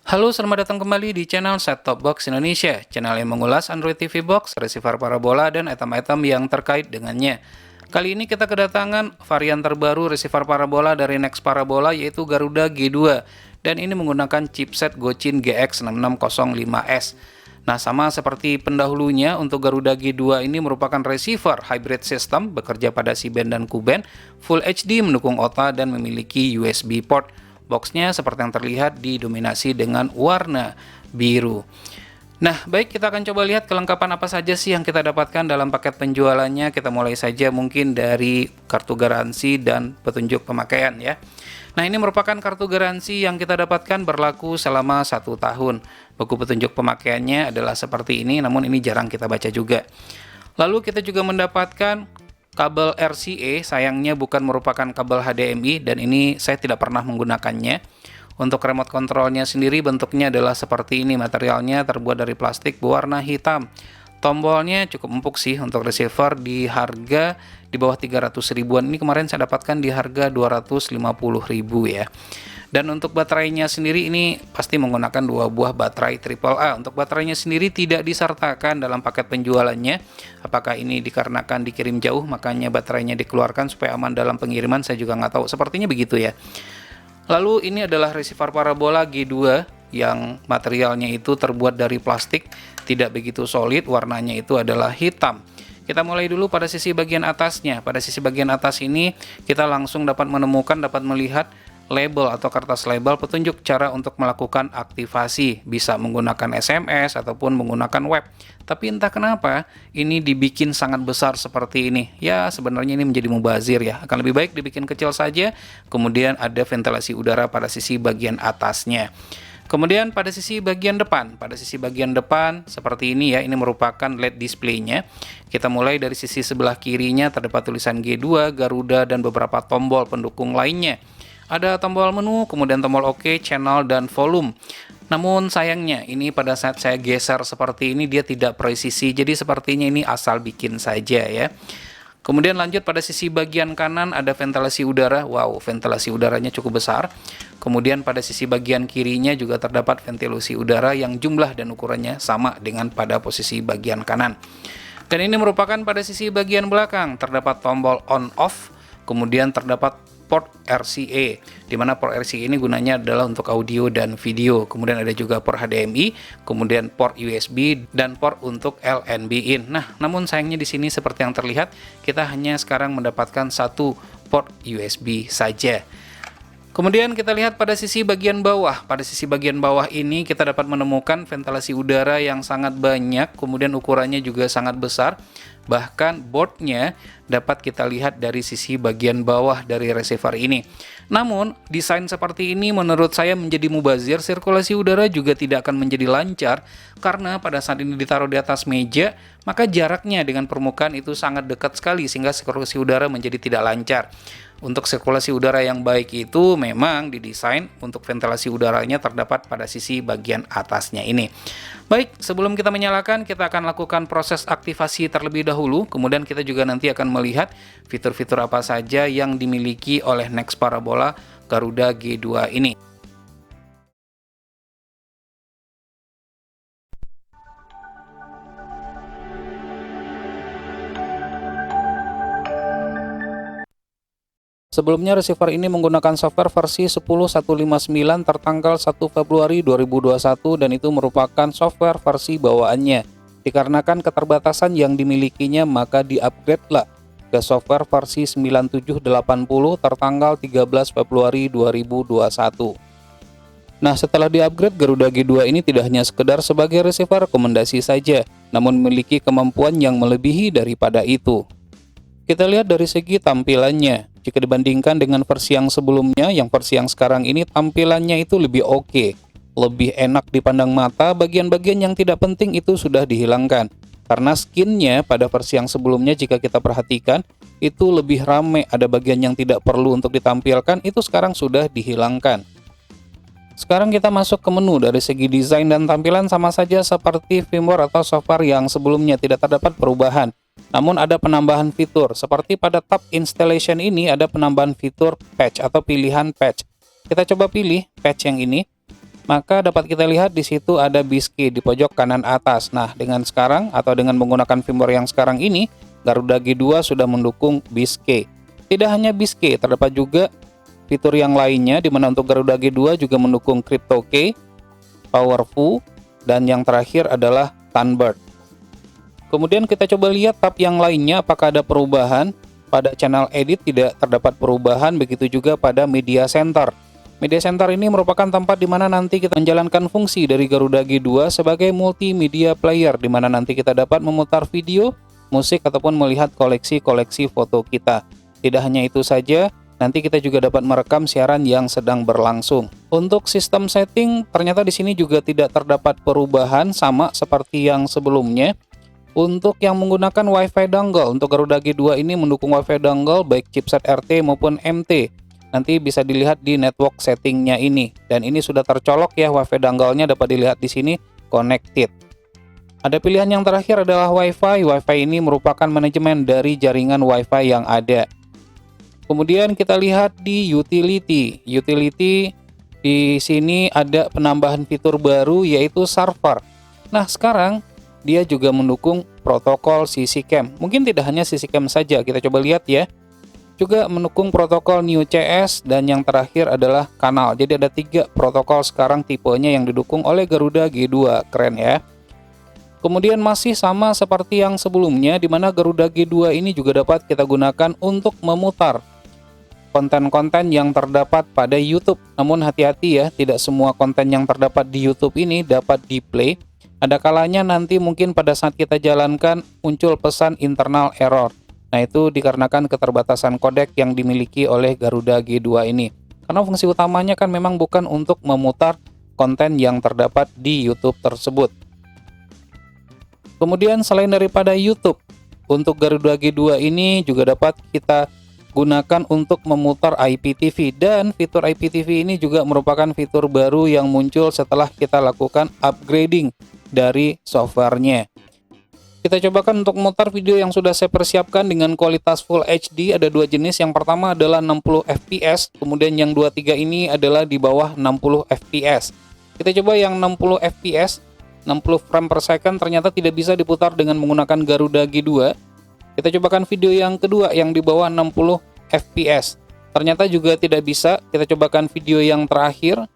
Halo, selamat datang kembali di channel Set Top Box Indonesia, channel yang mengulas Android TV Box, receiver parabola, dan item-item yang terkait dengannya. Kali ini kita kedatangan varian terbaru receiver parabola dari Next Parabola, yaitu Garuda G2, dan ini menggunakan chipset Gochin GX6605S. Nah, sama seperti pendahulunya, untuk Garuda G2 ini merupakan receiver hybrid system, bekerja pada C-band dan Q-band, Full HD, mendukung OTA, dan memiliki USB port. Boxnya seperti yang terlihat didominasi dengan warna biru. Nah, baik, kita akan coba lihat kelengkapan apa saja sih yang kita dapatkan dalam paket penjualannya. Kita mulai saja mungkin dari kartu garansi dan petunjuk pemakaian ya. Nah, ini merupakan kartu garansi yang kita dapatkan berlaku selama 1 tahun. Buku petunjuk pemakaiannya adalah seperti ini, namun ini jarang kita baca juga. Lalu kita juga mendapatkan kabel RCA, sayangnya bukan merupakan kabel HDMI, dan ini saya tidak pernah menggunakannya. Untuk remote controlnya sendiri bentuknya adalah seperti ini, materialnya terbuat dari plastik berwarna hitam. Tombolnya cukup empuk sih untuk receiver, di harga di bawah 300 ribuan. Ini kemarin saya dapatkan di harga 250 ribu ya. Dan untuk baterainya sendiri ini pasti menggunakan 2 buah baterai AAA. Untuk baterainya sendiri tidak disertakan dalam paket penjualannya. Apakah ini dikarenakan dikirim jauh makanya baterainya dikeluarkan supaya aman dalam pengiriman, saya juga nggak tahu. Sepertinya begitu ya. Lalu ini adalah receiver parabola G2 yang materialnya itu terbuat dari plastik, tidak begitu solid, warnanya itu adalah hitam. Kita mulai dulu pada sisi bagian atasnya. Pada sisi bagian atas ini kita langsung dapat menemukan, dapat melihat label atau kertas label petunjuk cara untuk melakukan aktivasi, bisa menggunakan SMS ataupun menggunakan web. Tapi entah kenapa ini dibikin sangat besar seperti ini. Ya, sebenarnya ini menjadi mubazir ya. Akan lebih baik dibikin kecil saja. Kemudian ada ventilasi udara pada sisi bagian atasnya. Kemudian pada sisi bagian depan seperti ini ya, ini merupakan LED display-nya. Kita mulai dari sisi sebelah kirinya, terdapat tulisan G2, Garuda, dan beberapa tombol pendukung lainnya. Ada tombol menu, kemudian tombol OK, channel, dan volume. Namun sayangnya ini pada saat saya geser seperti ini dia tidak presisi, jadi sepertinya ini asal bikin saja ya. Kemudian lanjut pada sisi bagian kanan ada ventilasi udara. Wow, ventilasi udaranya cukup besar. Kemudian pada sisi bagian kirinya juga terdapat ventilasi udara yang jumlah dan ukurannya sama dengan pada posisi bagian kanan. Dan ini merupakan pada sisi bagian belakang, terdapat tombol on off, kemudian terdapat port RCA, di mana port RCA ini gunanya adalah untuk audio dan video. Kemudian ada juga port HDMI, kemudian port USB, dan port untuk LNB in. Nah, namun sayangnya di sini seperti yang terlihat, kita hanya sekarang mendapatkan satu port USB saja. Kemudian kita lihat pada sisi bagian bawah. Pada sisi bagian bawah ini kita dapat menemukan ventilasi udara yang sangat banyak, kemudian ukurannya juga sangat besar. Bahkan boardnya dapat kita lihat dari sisi bagian bawah dari receiver ini. Namun, desain seperti ini menurut saya menjadi mubazir. Sirkulasi udara juga tidak akan menjadi lancar karena pada saat ini ditaruh di atas meja, maka jaraknya dengan permukaan itu sangat dekat sekali sehingga sirkulasi udara menjadi tidak lancar. Untuk sirkulasi udara yang baik itu memang didesain untuk ventilasi udaranya terdapat pada sisi bagian atasnya ini. Baik, sebelum kita menyalakan, kita akan lakukan proses aktivasi terlebih dahulu. Kemudian kita juga nanti akan melihat fitur-fitur apa saja yang dimiliki oleh Next Parabola Garuda G2 ini. Sebelumnya receiver ini menggunakan software versi 10.159 tertanggal 1 Februari 2021 dan itu merupakan software versi bawaannya. Dikarenakan keterbatasan yang dimilikinya maka di-upgrade-lah ke software versi 9780 tertanggal 13 Februari 2021. Nah, setelah di-upgrade, Garuda G2 ini tidak hanya sekedar sebagai receiver rekomendasi saja, namun memiliki kemampuan yang melebihi daripada itu. Kita lihat dari segi tampilannya. Jika dibandingkan dengan versi yang sebelumnya, yang versi yang sekarang ini tampilannya itu lebih oke, lebih enak dipandang mata. Bagian-bagian yang tidak penting itu sudah dihilangkan. Karena skinnya pada versi yang sebelumnya jika kita perhatikan itu lebih rame, ada bagian yang tidak perlu untuk ditampilkan, itu sekarang sudah dihilangkan. Sekarang kita masuk ke menu. Dari segi desain dan tampilan sama saja seperti firmware atau software yang sebelumnya, tidak terdapat perubahan. Namun ada penambahan fitur, seperti pada tab installation ini ada penambahan fitur patch atau pilihan patch. Kita coba pilih patch yang ini. maka dapat kita lihat di situ ada Bisky di pojok kanan atas. Nah, dengan sekarang atau dengan menggunakan firmware yang sekarang ini, Garuda G2 sudah mendukung Bisky. Tidak hanya Bisky, terdapat juga fitur yang lainnya di mana untuk Garuda G2 juga mendukung CryptoKey, Powerful, dan yang terakhir adalah Thunderbird. Kemudian kita coba lihat tab yang lainnya apakah ada perubahan. Pada channel edit tidak terdapat perubahan, begitu juga pada media center. Media center ini merupakan tempat di mana nanti kita menjalankan fungsi dari Garuda G2 sebagai multimedia player, di mana nanti kita dapat memutar video, musik, ataupun melihat koleksi-koleksi foto kita. Tidak hanya itu saja, nanti kita juga dapat merekam siaran yang sedang berlangsung. Untuk sistem setting, ternyata di sini juga tidak terdapat perubahan, sama seperti yang sebelumnya. Untuk yang menggunakan WiFi dongle, untuk Garuda G2 ini mendukung WiFi dongle baik chipset RT maupun MT. Nanti bisa dilihat di network settingnya ini. Dan ini sudah tercolok ya, WiFi dongle-nya dapat dilihat di sini connected. Ada pilihan yang terakhir adalah WiFi. WiFi ini merupakan manajemen dari jaringan WiFi yang ada. Kemudian kita lihat di utility. Utility di sini ada penambahan fitur baru yaitu server. Nah, sekarang dia juga mendukung protokol CC-cam. Mungkin tidak hanya CC-cam saja, kita coba lihat ya. Juga mendukung protokol New CS dan yang terakhir adalah kanal. Jadi ada 3 protokol sekarang tipenya yang didukung oleh Garuda G2. Keren ya. Kemudian masih sama seperti yang sebelumnya, di mana Garuda G2 ini juga dapat kita gunakan untuk memutar konten-konten yang terdapat pada YouTube. Namun hati-hati ya, tidak semua konten yang terdapat di YouTube ini dapat di-play. Ada kalanya nanti mungkin pada saat kita jalankan muncul pesan internal error. Nah, itu dikarenakan keterbatasan kodek yang dimiliki oleh Garuda G2 ini. Karena fungsi utamanya kan memang bukan untuk memutar konten yang terdapat di YouTube tersebut. Kemudian selain daripada YouTube, untuk Garuda G2 ini juga dapat kita gunakan untuk memutar IPTV, dan fitur IPTV ini juga merupakan fitur baru yang muncul setelah kita lakukan upgrading dari softwarenya. Kita cobakan untuk memutar video yang sudah saya persiapkan dengan kualitas Full HD. Ada 2 jenis, yang pertama adalah 60 fps, kemudian yang 23 ini adalah di bawah 60 fps. Kita coba yang 60 fps, 60 frame per second, ternyata tidak bisa diputar dengan menggunakan Garuda G2. Kita cobakan video yang kedua yang di bawah 60 fps. Ternyata juga tidak bisa. Kita cobakan video yang terakhir.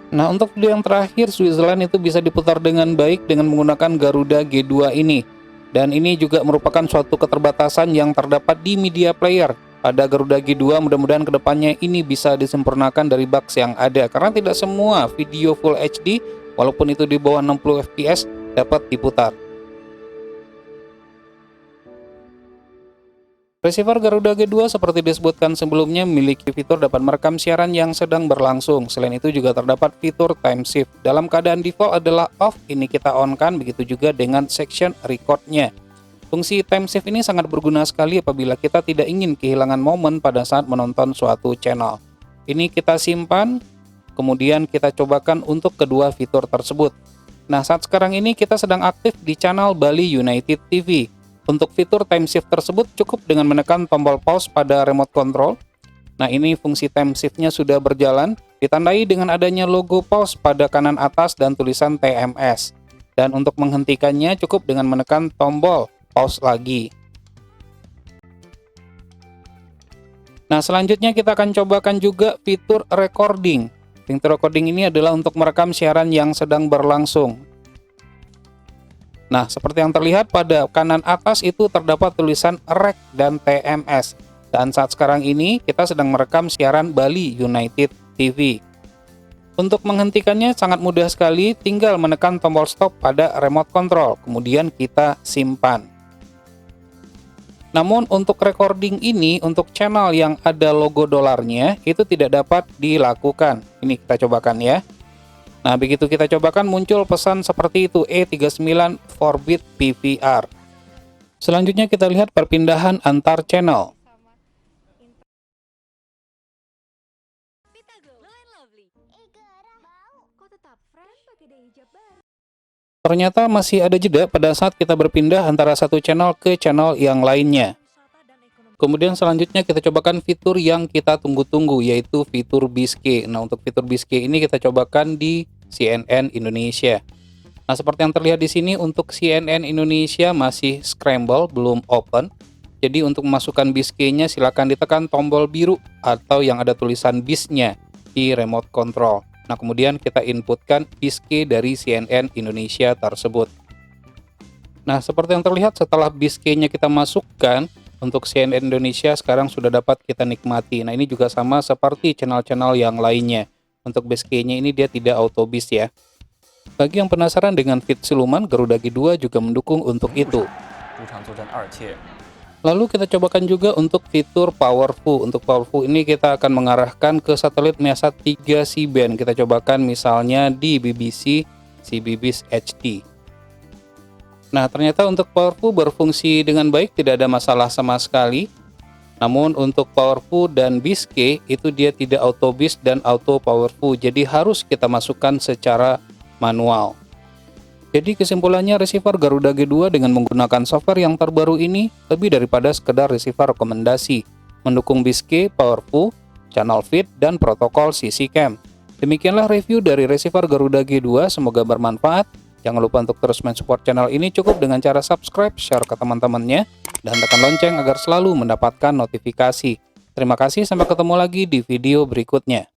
Nah, untuk video yang terakhir, Switzerland itu bisa diputar dengan baik dengan menggunakan Garuda G2 ini. Dan ini juga merupakan suatu keterbatasan yang terdapat di media player pada Garuda G2. Mudah-mudahan kedepannya ini bisa disempurnakan dari bugs yang ada. Karena tidak semua video Full HD, walaupun itu di bawah 60 fps, dapat diputar. Receiver Garuda G2 seperti disebutkan sebelumnya memiliki fitur dapat merekam siaran yang sedang berlangsung. Selain itu juga terdapat fitur time shift. Dalam keadaan default adalah off, ini kita on kan, begitu juga dengan section recordnya. Fungsi time shift ini sangat berguna sekali apabila kita tidak ingin kehilangan momen pada saat menonton suatu channel. Ini kita simpan, kemudian kita cobakan untuk kedua fitur tersebut. Nah, saat sekarang ini kita sedang aktif di channel Bali United TV. Untuk fitur time shift tersebut cukup dengan menekan tombol pause pada remote control. Nah, ini fungsi time shift-nya sudah berjalan, ditandai dengan adanya logo pause pada kanan atas dan tulisan TMS. Dan untuk menghentikannya cukup dengan menekan tombol pause lagi. Nah, selanjutnya kita akan cobakan juga fitur recording. Fitur recording ini adalah untuk merekam siaran yang sedang berlangsung. Nah, seperti yang terlihat pada kanan atas itu terdapat tulisan REC dan TMS. Dan saat sekarang ini kita sedang merekam siaran Bali United TV. Untuk menghentikannya sangat mudah sekali, tinggal menekan tombol stop pada remote control, kemudian kita simpan. Namun untuk recording ini, untuk channel yang ada logo dolarnya, itu tidak dapat dilakukan. Ini kita cobakan ya. Nah, begitu kita cobakan muncul pesan seperti itu, E39 4-bit PVR. Selanjutnya kita lihat perpindahan antar channel. Ternyata masih ada jeda pada saat kita berpindah antara satu channel ke channel yang lainnya. Kemudian selanjutnya kita cobakan fitur yang kita tunggu-tunggu, yaitu fitur Bisque. Nah, untuk fitur Bisque ini kita cobakan di CNN Indonesia. Nah, seperti yang terlihat di sini untuk CNN Indonesia masih scramble, belum open. Jadi untuk memasukkan Bisque-nya silakan ditekan tombol biru atau yang ada tulisan BIS-nya di remote control. Nah, kemudian kita inputkan Bisque dari CNN Indonesia tersebut. Nah, seperti yang terlihat setelah Bisque-nya kita masukkan, untuk CNN Indonesia sekarang sudah dapat kita nikmati. Nah, ini juga sama seperti channel-channel yang lainnya. Untuk Bisque-nya ini dia tidak auto bis ya. Bagi yang penasaran dengan feed siluman, Garuda G2 juga mendukung untuk itu. Lalu kita cobakan juga untuk fitur Powerful. Untuk Powerful ini kita akan mengarahkan ke satelit Measat 3 C-band. Kita cobakan misalnya di BBC CBeebies HD. Nah, ternyata untuk Powerful berfungsi dengan baik, tidak ada masalah sama sekali. Namun untuk Powerful dan Bisque itu dia tidak auto bis dan auto Powerful, jadi harus kita masukkan secara manual. Jadi kesimpulannya, receiver Garuda G2 dengan menggunakan software yang terbaru ini lebih daripada sekedar receiver rekomendasi, mendukung Bisque, Powerful, channel feed, dan protokol CC Cam. Demikianlah review dari receiver Garuda G2, semoga bermanfaat. Jangan lupa untuk terus mensupport channel ini cukup dengan cara subscribe, share ke teman-temannya, dan tekan lonceng agar selalu mendapatkan notifikasi. Terima kasih, sampai ketemu lagi di video berikutnya.